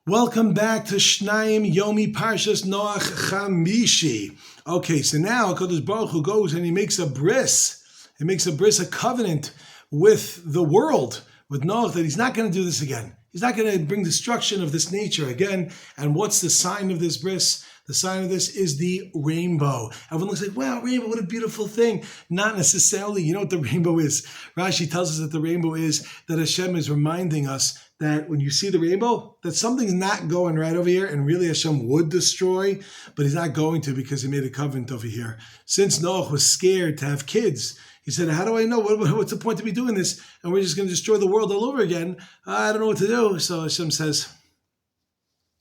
Welcome back to Shnayim Yomi Parshas Noach Chamishi. Okay, so now HaKadosh Baruch Hu goes and he makes a bris. He makes a bris, a covenant with the world, with Noach, that he's not going to do this again. He's not going to bring destruction of this nature again. And what's the sign of this bris? The sign of this is the rainbow. Everyone looks like, wow, rainbow, what a beautiful thing. Not necessarily. You know what the rainbow is? Rashi tells us that the rainbow is that Hashem is reminding us that when you see the rainbow, that something's not going right over here, and really Hashem would destroy, but he's not going to because he made a covenant over here. Since Noach was scared to have kids, he said, how do I know? What's the point to be doing this? And we're just going to destroy the world all over again. I don't know what to do. So Hashem says,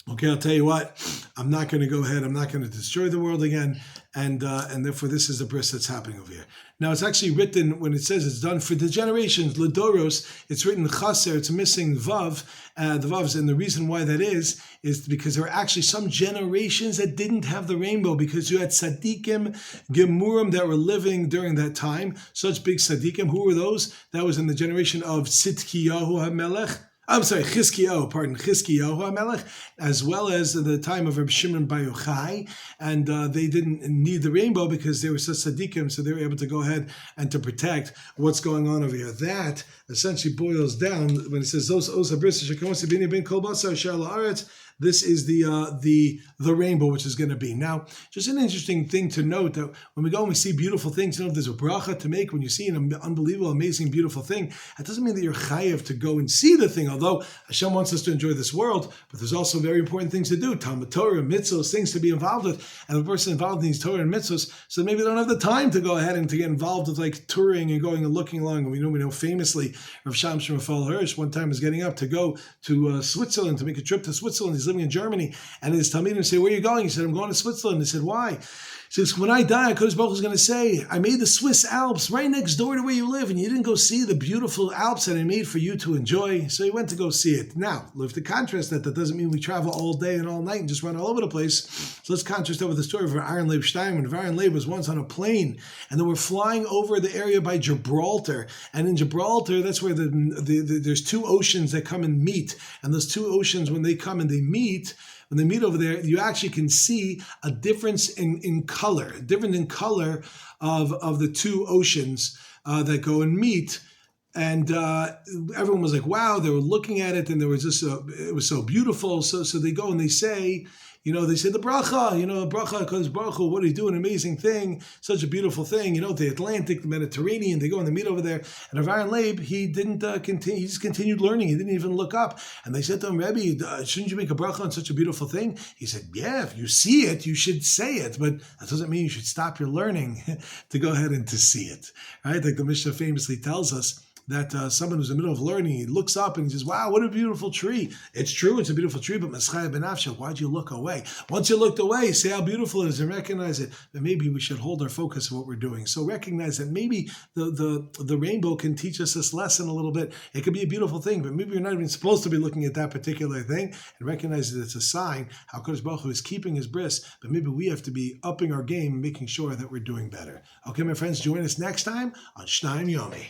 okay, I'll tell you what, I'm not going to go ahead. I'm not going to destroy the world again. And therefore, this is the bris that's happening over here. Now, it's actually written, when it says it's done for the generations, Ledoros, it's written chaser, it's missing vav, the vavs. And the reason why that is because there were actually some generations that didn't have the rainbow, because you had tzaddikim, gemurim that were living during that time, such big tzaddikim. Who were those? That was in the generation of Tzidkiyahu HaMelech. Chizkiyahu HaMelech, as well as the time of Rabbi Shimon Bar Yochai, and they didn't need the rainbow because they were such tzaddikim, so they were able to go ahead and to protect what's going on over here. That essentially boils down when it says this is the rainbow, which is going to be. Now, just an interesting thing to note, that when we go and we see beautiful things, you know, if there's a bracha to make when you see an unbelievable, amazing, beautiful thing, that doesn't mean that you're chayev to go and see the thing, although Hashem wants us to enjoy this world, but there's also very important things to do, Talmud Torah, mitzvahs, things to be involved with, and the person involved in these Torah and mitzvahs, so maybe they don't have the time to go ahead and to get involved with like touring and going and looking along. And we know famously, Rav Shamshon Raphael Hirsch one time was getting up to go to Switzerland, to make a trip to Switzerland. He's living in Germany, and his Talmidim say, where are you going? He said, I'm going to Switzerland. He said, why? He says, when I die, HaKadosh Baruch Hu is going to say, I made the Swiss Alps right next door to where you live, and you didn't go see the beautiful Alps that I made for you to enjoy. So he went to go see it. Now, if to contrast that doesn't mean we travel all day and all night and just run all over the place. So let's contrast that with the story of Aaron Leib Steinman. Aaron Leib was once on a plane, and they were flying over the area by Gibraltar. And in Gibraltar, that's where there's two oceans that come and meet. And those two oceans, when they come and they meet, when they meet over there, you actually can see a difference in color, of the two oceans that go and meet. And everyone was like, wow, they were looking at it, and there was just it was so beautiful. So they go and they say, they say the bracha, bracha, HaKadosh Baruch Hu, what are you doing? Amazing thing, such a beautiful thing, the Atlantic, the Mediterranean, they go and they meet over there. And Rav Aaron Leib, he didn't continue, he just continued learning, he didn't even look up. And they said to him, Rebbe, shouldn't you make a bracha on such a beautiful thing? He said, yeah, if you see it, you should say it, but that doesn't mean you should stop your learning to go ahead and to see it, right? Like the Mishnah famously tells us, that someone who's in the middle of learning, he looks up and he says, wow, what a beautiful tree. It's true, it's a beautiful tree, but Maschaya Benafsha, why'd you look away? Once you looked away, say how beautiful it is and recognize it. But maybe we should hold our focus on what we're doing. So recognize that maybe the rainbow can teach us this lesson a little bit. It could be a beautiful thing, but maybe you're not even supposed to be looking at that particular thing, and recognize that it's a sign how HaKadosh Baruch Hu is keeping his bris, but maybe we have to be upping our game and making sure that we're doing better. Okay, my friends, join us next time on Shnayim Yomi.